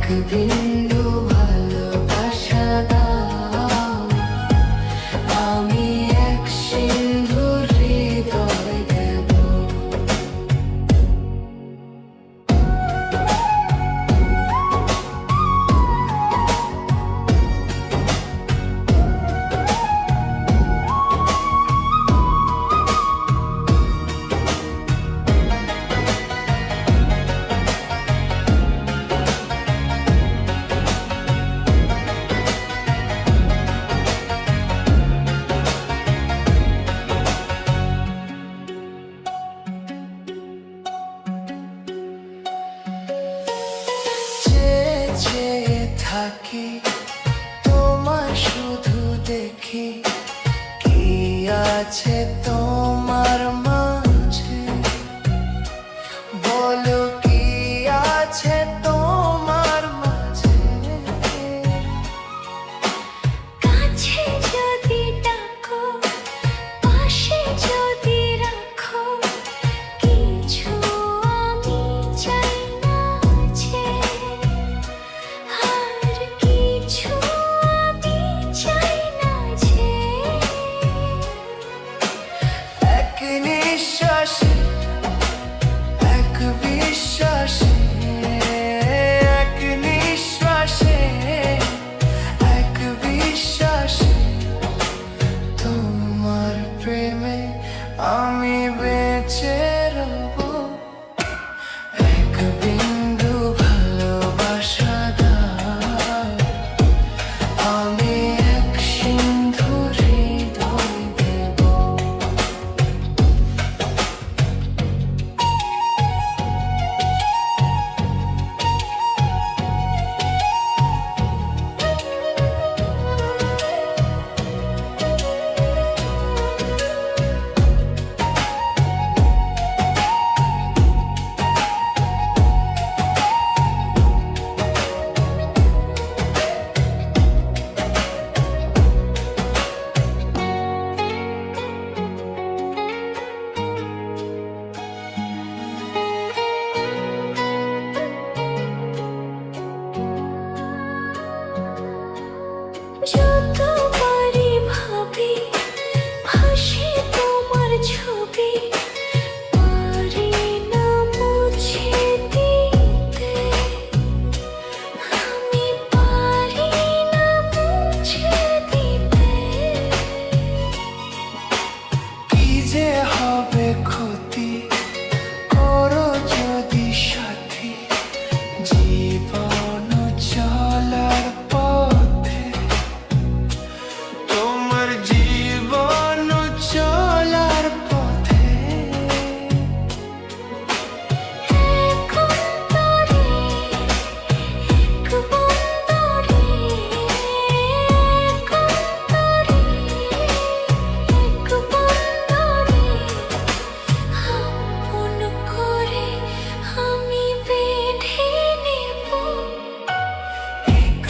বিন্দু ভালোবাসা দাও, আমি এক সিন্ধু হৃদয় দেব। চেয়ে থাকি তোমায় শুধু দেখি, কি আছে তোমার মাঝে, বলো কি আছে তোমার মাঝে। কাছে যদি ডাকো, পাশে যদি রাখো, কিছু আমি চাই না যে, আর কিছু আমি চাই না যে। এক নিঃশ্বাসে এক বিশ্বাসে, এক নিঃশ্বাসে এক বিশ্বাসে, তোমার প্রেমে আমি বেঁচে রব। এক বিন্দু ভালোবাসা দাও, আমি এক সিন্ধু হৃদয় দেব। যত পারি ভাবি, ভাসে তোমার ছবি, পারি না মুছে দিতে, আমি পারি না মুছে দিতে। কি যে হবে ক্ষতি করো যদি সাথী, জীবন চলার পথে, তোমার জীবন চলার পথে। এক অন্তরে, এক বন্দরে, এক অন্তরে, এক বন্দরে, আপন করে আমি বেঁধে নেব। এক